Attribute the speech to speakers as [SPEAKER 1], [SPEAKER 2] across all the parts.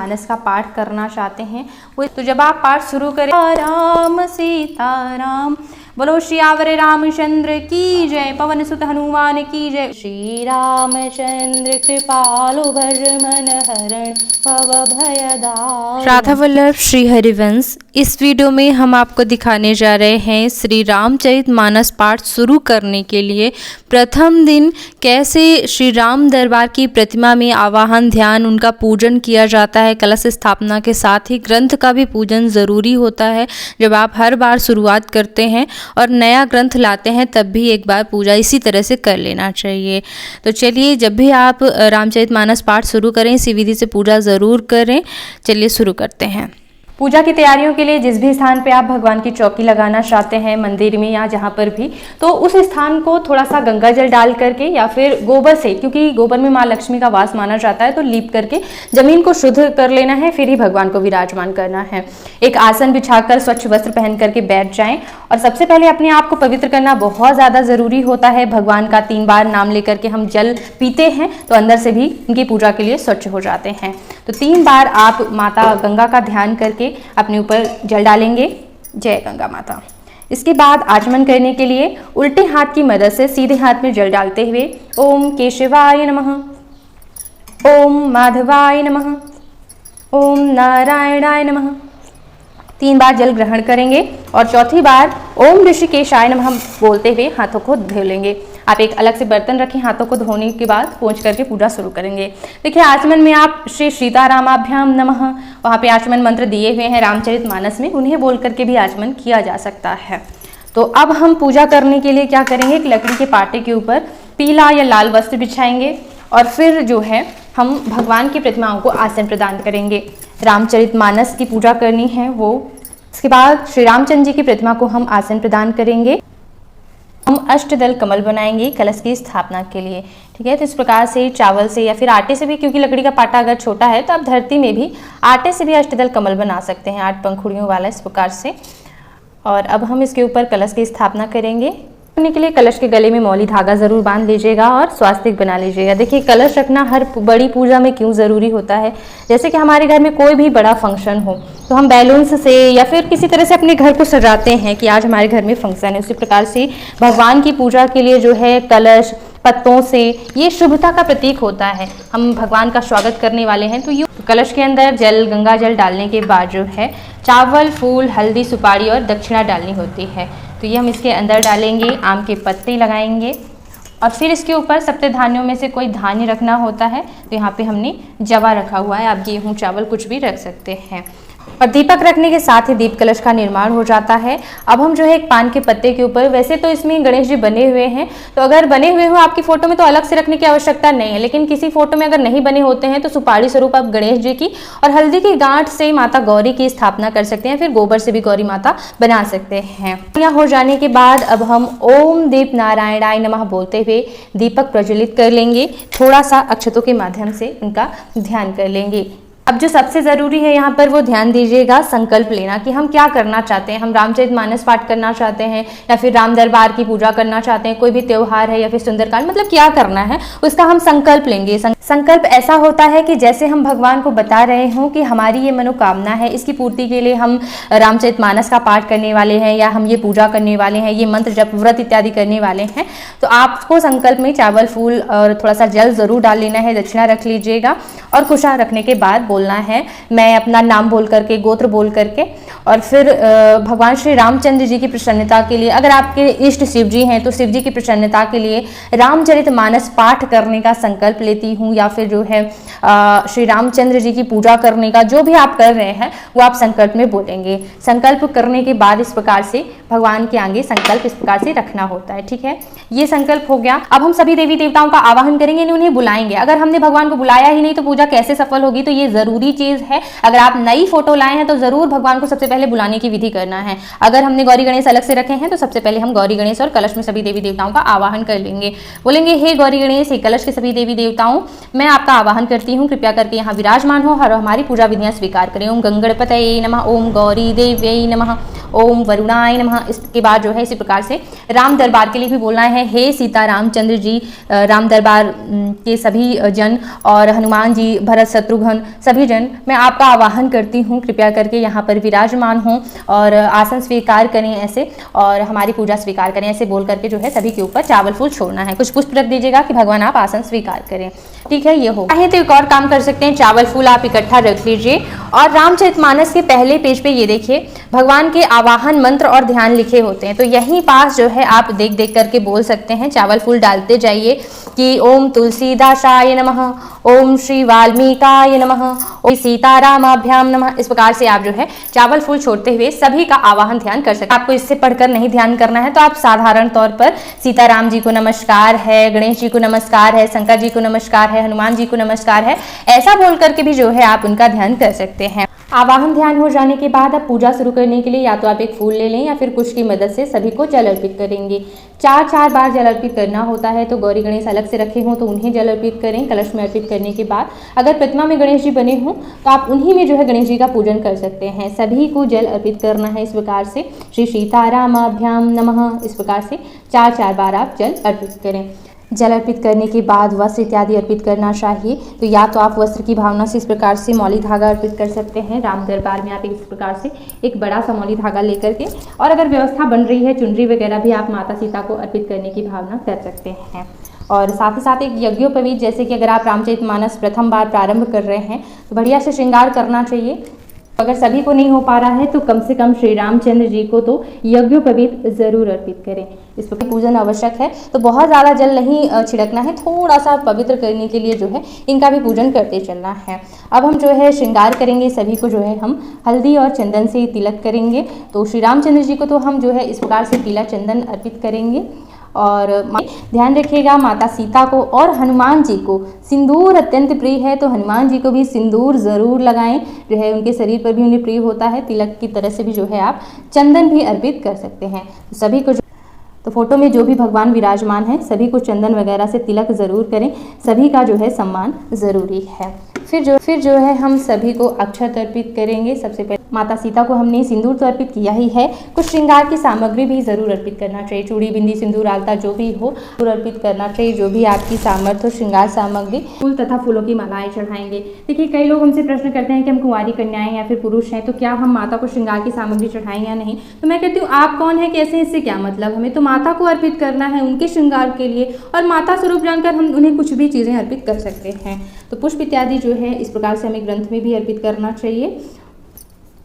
[SPEAKER 1] रामचरितमानस का पाठ करना चाहते हैं वो, तो जब आप पाठ शुरू करें, राम सीताराम, बोलो श्यावर रामचंद्र की जय, पवन सुत हनुमान की जय, श्री रामचंद्र कृपालु भज मन हरण भव भयदान। राधा वल्लभ श्री हरिवंश। इस वीडियो में हम आपको दिखाने जा रहे हैं श्री रामचरितमानस पाठ शुरू करने के लिए प्रथम दिन कैसे श्री राम दरबार की प्रतिमा में आवाहन, ध्यान, उनका पूजन किया जाता है। कलश स्थापना के साथ ही ग्रंथ का भी पूजन ज़रूरी होता है। जब आप हर बार शुरुआत करते हैं और नया ग्रंथ लाते हैं तब भी एक बार पूजा इसी तरह से कर लेना चाहिए। तो चलिए, जब भी आप रामचरितमानस पाठ शुरू करें इसी विधि से पूजा ज़रूर करें। चलिए शुरू करते हैं। पूजा की तैयारियों के लिए जिस भी स्थान पे आप भगवान की चौकी लगाना चाहते हैं, मंदिर में या जहाँ पर भी, तो उस स्थान को थोड़ा सा गंगा जल डाल करके या फिर गोबर से, क्योंकि गोबर में माँ लक्ष्मी का वास माना जाता है, तो लीप करके जमीन को शुद्ध कर लेना है, फिर ही भगवान को विराजमान करना है। एक आसन बिछाकर स्वच्छ वस्त्र पहन करके बैठ जाएं और सबसे पहले अपने आप को पवित्र करना बहुत ज़्यादा ज़रूरी होता है। भगवान का 3 बार नाम लेकर के हम जल पीते हैं तो अंदर से भी उनकी पूजा के लिए स्वच्छ हो जाते हैं। तो 3 बार आप माता गंगा का ध्यान करके अपने ऊपर जल डालेंगे, जय गंगा माता। इसके बाद आचमन करने के लिए उल्टे हाथ की मदद से सीधे हाथ में जल डालते हुए ओम केशवाय नमः, ओम माधवाय नमः, ओम नारायणाय नमः 3 बार जल ग्रहण करेंगे और चौथी बार ओम ऋषिकेशाय नमः बोलते हुए हाथों को धो लेंगे। आप एक अलग से बर्तन रखें, हाथों को धोने के बाद पोंछ करके पूजा शुरू करेंगे। देखिए, आचमन में आप श्री सीतारामाभ्याम नमः, वहाँ पे आचमन मंत्र दिए हुए हैं रामचरितमानस में, उन्हें बोल करके भी आचमन किया जा सकता है। तो अब हम पूजा करने के लिए क्या करेंगे, एक लकड़ी के पाटे के ऊपर पीला या लाल वस्त्र बिछाएंगे और फिर जो है हम भगवान की प्रतिमाओं को आसन प्रदान करेंगे। रामचरितमानस की पूजा करनी है वो, इसके बाद श्री रामचंद्र जी की प्रतिमा को हम आसन प्रदान करेंगे। हम अष्टदल कमल बनाएंगे कलश की स्थापना के लिए, ठीक है। तो इस प्रकार से चावल से या फिर आटे से भी, क्योंकि लकड़ी का पाटा अगर छोटा है तो आप धरती में भी आटे से भी अष्टदल कमल बना सकते हैं, 8 पंखुड़ियों वाला, इस प्रकार से। और अब हम इसके ऊपर कलश की स्थापना करेंगे। करने के लिए कलश के गले में मौली धागा जरूर बांध लीजिएगा और स्वास्तिक बना लीजिएगा। देखिए, कलश रखना हर बड़ी पूजा में क्यों ज़रूरी होता है, जैसे कि हमारे घर में कोई भी बड़ा फंक्शन हो तो हम बैलून्स से या फिर किसी तरह से अपने घर को सजाते हैं कि आज हमारे घर में फंक्शन है। उसी प्रकार से भगवान की पूजा के लिए जो है कलश पत्तों से, ये शुभता का प्रतीक होता है। हम भगवान का स्वागत करने वाले हैं, तो ये कलश के अंदर जल, गंगा जल डालने के बाद जो है चावल, फूल, हल्दी, सुपारी और दक्षिणा डालनी होती है। तो ये हम इसके अंदर डालेंगे, आम के पत्ते लगाएंगे और फिर इसके ऊपर सप्त धान्यों में से कोई धान्य रखना होता है। तो यहाँ पे हमने जवा रखा हुआ है, आप गेहूँ, चावल कुछ भी रख सकते हैं। और दीपक रखने के साथ ही दीप कलश का निर्माण हो जाता है। अब हम जो है एक पान के पत्ते के ऊपर, वैसे तो इसमें गणेश जी बने हुए हैं, तो अगर बने हुए हो आपकी फोटो में तो अलग से रखने की आवश्यकता नहीं है, लेकिन किसी फोटो में अगर नहीं बने होते हैं तो सुपारी स्वरूप आप गणेश जी की और हल्दी की गांठ से माता गौरी की स्थापना कर सकते हैं, फिर गोबर से भी गौरी माता बना सकते हैं। यह हो जाने के बाद अब हम ओम दीप नारायणाय नमः बोलते हुए दीपक प्रज्वलित कर लेंगे। थोड़ा सा अक्षतों के माध्यम से इनका ध्यान कर लेंगे। अब जो सबसे ज़रूरी है यहाँ पर वो ध्यान दीजिएगा, संकल्प लेना कि हम क्या करना चाहते हैं। हम रामचरितमानस पाठ करना चाहते हैं या फिर राम दरबार की पूजा करना चाहते हैं, कोई भी त्यौहार है या फिर सुंदरकांड, मतलब क्या करना है उसका हम संकल्प लेंगे। संकल्प ऐसा होता है कि जैसे हम भगवान को बता रहे हों कि हमारी ये मनोकामना है, इसकी पूर्ति के लिए हम रामचरितमानस का पाठ करने वाले हैं या हम ये पूजा करने वाले हैं, ये मंत्र जप व्रत इत्यादि करने वाले हैं। तो आपको संकल्प में चावल, फूल और थोड़ा सा जल जरूर डाल लेना है, दक्षिणा रख लीजिएगा और कुशा रखने के बाद बोलना है, मैं अपना नाम बोल करके, गोत्र बोल करके, और फिर भगवान श्री रामचंद्र जी की प्रसन्नता के लिए, अगर आपके इष्ट शिव जी हैं तो शिव जी की प्रसन्नता के लिए रामचरितमानस पाठ करने का संकल्प लेती हूँ, या फिर जो है श्री रामचंद्र जी की पूजा करने का जो भी आप कर रहे हैं वो आप संकल्प में बोलेंगे। संकल्प करने के बाद इस प्रकार से भगवान के आगे संकल्प इस प्रकार से रखना होता है, ठीक है। ये संकल्प हो गया। अब हम सभी देवी देवताओं का आवाहन करेंगे, उन्हें बुलाएंगे। अगर हमने भगवान को बुलाया ही नहीं तो पूजा कैसे सफल होगी, तो ये जरूरी चीज है। अगर आप नई फोटो लाए हैं तो जरूर भगवान को सबसे पहले बुलाने की विधि करना है। अगर हमने गौरी गणेश अलग से रखे हैं तो सबसे पहले हम गौरी गणेश और कलश में सभी देवी देवताओं का आवाहन कर लेंगे। बोलेंगे, हे गौरी गणेश, हे कलश के सभी देवी देवताओं, मैं आपका आवाहन करती हूँ, कृपया करके यहाँ विराजमान हो और हमारी पूजा विधियाँ स्वीकार करें। ओम गंगणपतये नमः, ओम गौरी देव्यै नमः, ओम वरुणाय नमः। इसके बाद जो है इसी प्रकार से राम दरबार के लिए भी बोलना है, हे सीता रामचंद्र जी, राम दरबार के सभी जन और हनुमान जी, भरत, शत्रुघ्न, सभी सभी जन मैं आपका आवाहन करती हूँ, कृपया करके यहाँ पर विराजमान हों और आसन स्वीकार करें ऐसे, और हमारी पूजा स्वीकार करें ऐसे बोल करके जो है सभी के ऊपर चावल फूल छोड़ना है। कुछ पुष्प रख दीजिएगा कि भगवान आप आसन स्वीकार करें, ठीक है। ये हो चाहे तो एक और काम कर सकते हैं, चावल फूल आप इकट्ठा रख लीजिए और रामचरितमानस के पहले पेज पे ये देखिए भगवान के आवाहन मंत्र और ध्यान लिखे होते हैं, तो यहीं पास जो है आप देख देख करके बोल सकते हैं, चावल फूल डालते जाइए कि ओम तुलसीदासाय नमः, ओम श्री वाल्मीकाय नमः, ओम सीतारामाभ्याम नमः। इस प्रकार से आप जो है चावल फूल छोड़ते हुए सभी का आवाहन ध्यान कर सकते हैं। आपको इससे पढ़कर नहीं ध्यान करना है तो आप साधारण तौर पर सीताराम जी को नमस्कार है, गणेश जी को नमस्कार है, शंकर जी को नमस्कार है, हनुमान जी को नमस्कार है, ऐसा बोल करके भी जो है आप उनका ध्यान कर सकते हैं। आवाहन ध्यान हो जाने के बाद अब पूजा शुरू करने के लिए या तो आप एक फूल ले लें या फिर कुश की मदद से सभी को जल अर्पित करेंगे। 4 बार जल अर्पित करना होता है, तो गौरी गणेश अलग से रखे हों तो उन्हें जल अर्पित करें। कलश में अर्पित करने के बाद अगर प्रतिमा में गणेश जी बने हों तो आप उन्हीं में जो है गणेश जी का पूजन कर सकते हैं। सभी को जल अर्पित करना है इस प्रकार से, श्री सीतारामाभ्याम नमः, इस प्रकार से 4 बार आप जल अर्पित करें। जल अर्पित करने के बाद वस्त्र इत्यादि अर्पित करना चाहिए, तो या तो आप वस्त्र की भावना से इस प्रकार से मौली धागा अर्पित कर सकते हैं। राम दरबार में आप इस प्रकार से एक बड़ा सा मौली धागा लेकर के, और अगर व्यवस्था बन रही है चुनरी वगैरह भी आप माता सीता को अर्पित करने की भावना कर सकते हैं। और साथ ही साथ एक यज्ञोपवीत, जैसे कि अगर आप रामचरितमानस प्रथम बार प्रारंभ कर रहे हैं तो बढ़िया से श्रृंगार करना चाहिए। अगर सभी को नहीं हो पा रहा है तो कम से कम श्री रामचंद्र जी को तो यज्ञोपवीत जरूर अर्पित करें। इस पर पूजन आवश्यक है, तो बहुत ज़्यादा जल नहीं छिड़कना है, थोड़ा सा पवित्र करने के लिए जो है इनका भी पूजन करते चलना है। अब हम जो है श्रृंगार करेंगे, सभी को जो है हम हल्दी और चंदन से तिलक करेंगे। तो श्री रामचंद्र जी को तो हम जो है इस प्रकार से पीला चंदन अर्पित करेंगे। और ध्यान रखिएगा माता सीता को और हनुमान जी को सिंदूर अत्यंत प्रिय है, तो हनुमान जी को भी सिंदूर ज़रूर लगाएं, जो है उनके शरीर पर भी उन्हें प्रिय होता है। तिलक की तरह से भी जो है आप चंदन भी अर्पित कर सकते हैं। सभी को तो फोटो में जो भी भगवान विराजमान है सभी को चंदन वगैरह से तिलक ज़रूर करें, सभी का जो है सम्मान ज़रूरी है। फिर जो है हम सभी को अक्षत अर्पित करेंगे। सबसे पहले माता सीता को हमने सिंदूर तो अर्पित किया ही है, कुछ श्रृंगार की सामग्री भी ज़रूर अर्पित करना चाहिए, चूड़ी बिंदी सिंदूर आलता जो भी हो जरूर अर्पित करना चाहिए, जो भी आपकी सामर्थ्य हो श्रृंगार सामग्री। फूल तथा फूलों की मालाएं चढ़ाएंगे। देखिए कई लोग हमसे प्रश्न करते हैं कि हम कुंवारी कन्याएं या फिर पुरुष हैं तो क्या हम माता को श्रृंगार की सामग्री चढ़ाएं या नहीं। तो मैं कहती हूँ आप कौन है, कैसे, इससे क्या मतलब, हमें तो माता को अर्पित करना है उनके श्रृंगार के लिए, और माता स्वरूप जानकर हम उन्हें कुछ भी चीज़ें अर्पित कर सकते हैं। तो पुष्प इत्यादि जो है इस प्रकार से हमें ग्रंथ में भी अर्पित करना चाहिए।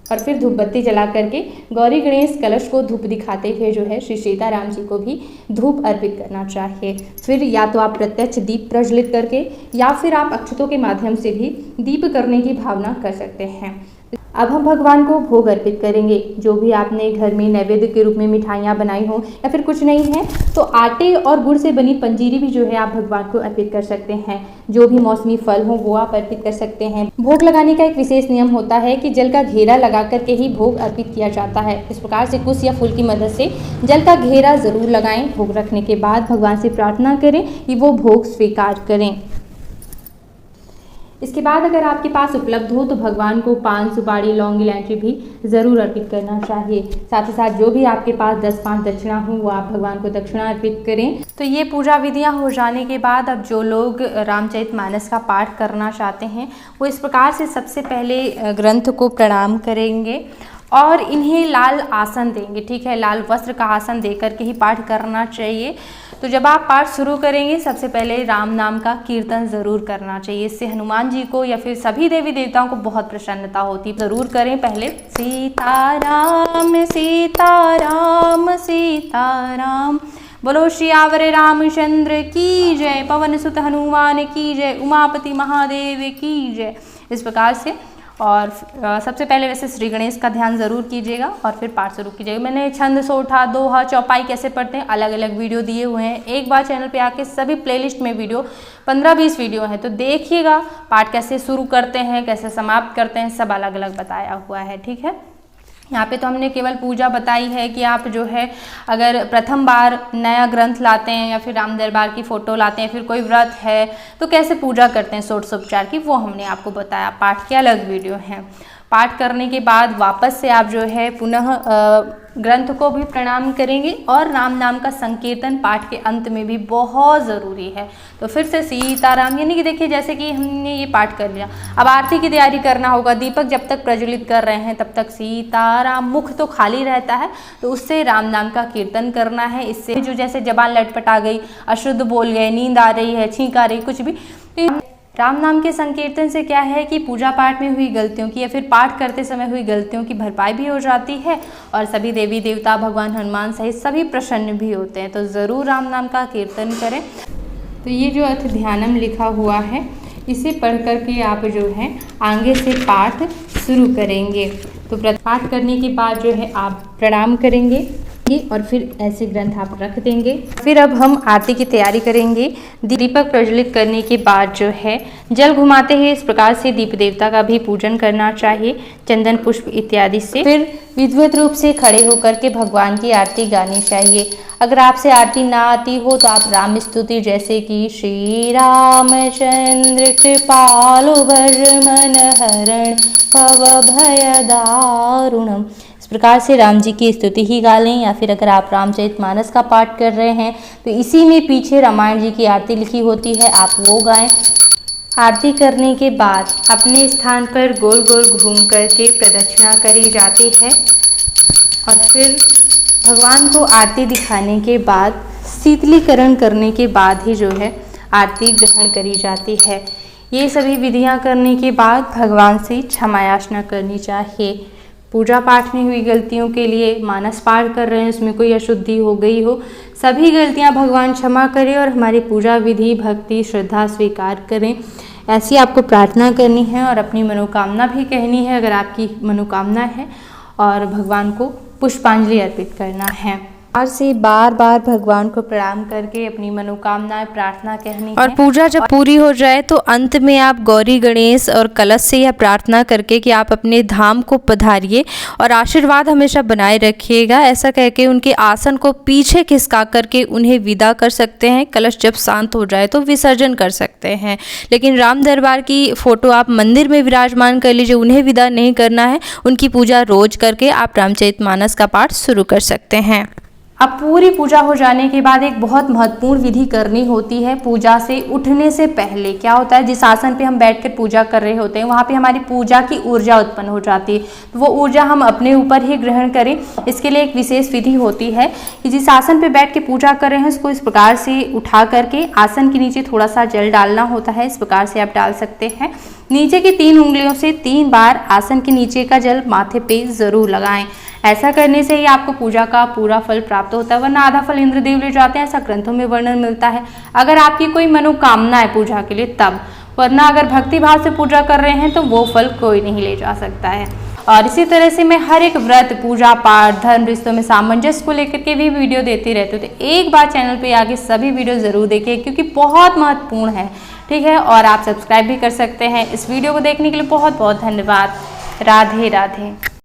[SPEAKER 1] और फिर धूप बत्ती जला करके गौरी गणेश कलश को धूप दिखाते हुए जो है श्री सीताराम जी को भी धूप अर्पित करना चाहिए। फिर या तो आप प्रत्यक्ष दीप प्रज्वलित करके या फिर आप अक्षतों के माध्यम से भी दीप करने की भावना कर सकते हैं। अब हम भगवान को भोग अर्पित करेंगे। जो भी आपने घर में नैवेद्य के रूप में मिठाइयाँ बनाई हो या फिर कुछ नहीं है तो आटे और गुड़ से बनी पंजीरी भी जो है आप भगवान को अर्पित कर सकते हैं। जो भी मौसमी फल हो वो आप अर्पित कर सकते हैं। भोग लगाने का एक विशेष नियम होता है कि जल का घेरा लगा करके ही भोग अर्पित किया जाता है। इस प्रकार से कुश या फूल की मदद से जल का घेरा जरूर लगाएं। भोग रखने के बाद भगवान से प्रार्थना करें कि वो भोग स्वीकार करें। इसके बाद अगर आपके पास उपलब्ध हो तो भगवान को पान, सुपारी, लौंग, इलायची भी ज़रूर अर्पित करना चाहिए। साथ ही साथ जो भी आपके पास 10-5 दक्षिणा हो वो आप भगवान को दक्षिणा अर्पित करें। तो ये पूजा विधियां हो जाने के बाद अब जो लोग रामचरितमानस का पाठ करना चाहते हैं वो इस प्रकार से सबसे पहले ग्रंथ को प्रणाम करेंगे और इन्हें लाल आसन देंगे। ठीक है, लाल वस्त्र का आसन दे करके ही पाठ करना चाहिए। तो जब आप पाठ शुरू करेंगे सबसे पहले राम नाम का कीर्तन ज़रूर करना चाहिए। इससे हनुमान जी को या फिर सभी देवी देवताओं को बहुत प्रसन्नता होती है। ज़रूर करें पहले सीताराम सीताराम सीताराम, बोलो श्यावर रामचंद्र की जय, पवन सुत हनुमान की जय, उमापति महादेव की जय। इस प्रकार से और सबसे पहले वैसे श्री गणेश का ध्यान ज़रूर कीजिएगा और फिर पाठ शुरू कीजिएगा। मैंने छंद, सोठा, दोहा, चौपाई कैसे पढ़ते हैं अलग अलग वीडियो दिए हुए हैं। एक बार चैनल पे आके सभी प्लेलिस्ट में वीडियो 15-20 वीडियो हैं तो देखिएगा। पाठ कैसे शुरू करते हैं, कैसे समाप्त करते हैं, सब अलग अलग बताया हुआ है। ठीक है, यहाँ पे तो हमने केवल पूजा बताई है कि आप जो है अगर प्रथम बार नया ग्रंथ लाते हैं या फिर राम दरबार की फ़ोटो लाते हैं, फिर कोई व्रत है तो कैसे पूजा करते हैं षोडशोपचार की, वो हमने आपको बताया। पाठ के अलग वीडियो हैं। पाठ करने के बाद वापस से आप जो है पुनः ग्रंथ को भी प्रणाम करेंगे और राम नाम का संकीर्तन पाठ के अंत में भी बहुत ज़रूरी है। तो फिर से सीताराम, यानी कि देखिए जैसे कि हमने ये पाठ कर लिया, अब आरती की तैयारी करना होगा। दीपक जब तक प्रज्वलित कर रहे हैं तब तक सीताराम, मुख तो खाली रहता है, तो उससे राम नाम का कीर्तन करना है। इससे जो जैसे जबान लटपटा गई, अशुद्ध बोल गए, नींद आ रही है, छींक आ रही, कुछ भी, राम नाम के संकीर्तन से क्या है कि पूजा पाठ में हुई गलतियों की या फिर पाठ करते समय हुई गलतियों की भरपाई भी हो जाती है और सभी देवी देवता, भगवान हनुमान सहित सभी प्रसन्न भी होते हैं। तो ज़रूर राम नाम का कीर्तन करें। तो ये जो अथ ध्यानम लिखा हुआ है, इसे पढ़ कर के आप जो है आगे से पाठ शुरू करेंगे। तो पाठ करने के बाद जो है आप प्रणाम करेंगे और फिर ऐसे ग्रंथ आप रख देंगे। फिर अब हम आरती की तैयारी करेंगे। दीपक प्रज्वलित करने के बाद जो है जल घुमाते हैं, इस प्रकार से दीप देवता का भी पूजन करना चाहिए चंदन पुष्प इत्यादि से। फिर विधिवत रूप से खड़े होकर के भगवान की आरती गानी चाहिए। अगर आपसे आरती ना आती हो तो आप राम स्तुति जैसे कि श्री रामचंद्र कृपालु भज मन हरण भव भय दारुणम, प्रकार से राम जी की स्तुति ही गा लें। या फिर अगर आप रामचरितमानस का पाठ कर रहे हैं तो इसी में पीछे रामायण जी की आरती लिखी होती है, आप वो गाएं। आरती करने के बाद अपने स्थान पर गोल गोल घूम करके प्रदक्षिणा करी जाती है और फिर भगवान को आरती दिखाने के बाद शीतलीकरण करने के बाद ही जो है आरती ग्रहण करी जाती है। ये सभी विधियाँ करने के बाद भगवान से क्षमा याचना करनी चाहिए। पूजा पाठ में हुई गलतियों के लिए मानस पाठ कर रहे हैं, उसमें कोई अशुद्धि हो गई हो, सभी गलतियां भगवान क्षमा करें और हमारी पूजा विधि, भक्ति, श्रद्धा स्वीकार करें। ऐसी आपको प्रार्थना करनी है और अपनी मनोकामना भी कहनी है अगर आपकी मनोकामना है, और भगवान को पुष्पांजलि अर्पित करना है। और से बार बार भगवान को प्रणाम करके अपनी मनोकामनाएं प्रार्थना कहनी है। और पूजा जब पूरी हो जाए तो अंत में आप गौरी गणेश और कलश से यह प्रार्थना करके कि आप अपने धाम को पधारिए और आशीर्वाद हमेशा बनाए रखिएगा, ऐसा कह के उनके आसन को पीछे खिसका करके उन्हें विदा कर सकते हैं। कलश जब शांत हो जाए तो विसर्जन कर सकते हैं, लेकिन राम दरबार की फोटो आप मंदिर में विराजमान कर लीजिए, उन्हें विदा नहीं करना है। उनकी पूजा रोज करके आप रामचरितमानस का पाठ शुरू कर सकते हैं। अब पूरी पूजा हो जाने के बाद एक बहुत महत्वपूर्ण विधि करनी होती है। पूजा से उठने से पहले क्या होता है, जिस आसन पे हम बैठकर पूजा कर रहे होते हैं वहाँ पे हमारी पूजा की ऊर्जा उत्पन्न हो जाती है, तो वो ऊर्जा हम अपने ऊपर ही ग्रहण करें। इसके लिए एक विशेष विधि होती है कि जिस आसन पे बैठ के पूजा कर रहे हैं उसको इस प्रकार से उठा करके आसन के नीचे थोड़ा सा जल डालना होता है। इस प्रकार से आप डाल सकते हैं। नीचे की 3 उंगलियों से 3 बार आसन के नीचे का जल माथे पे जरूर लगाएं। ऐसा करने से ही आपको पूजा का पूरा फल प्राप्त होता है, वरना आधा फल इंद्रदेव ले जाते हैं, ऐसा ग्रंथों में वर्णन मिलता है। अगर आपकी कोई मनोकामना है पूजा के लिए तब, वरना अगर भक्ति भाव से पूजा कर रहे हैं तो वो फल कोई नहीं ले जा सकता है। और इसी तरह से मैं हर एक व्रत, पूजा पाठ, धर्म रिश्तों में सामंजस्य को लेकर के भी वीडियो देती रहती हूँ, तो एक बार चैनल पे आके सभी वीडियो ज़रूर देखिए क्योंकि बहुत महत्वपूर्ण है, ठीक है। और आप सब्सक्राइब भी कर सकते हैं। इस वीडियो को देखने के लिए बहुत बहुत धन्यवाद। राधे राधे।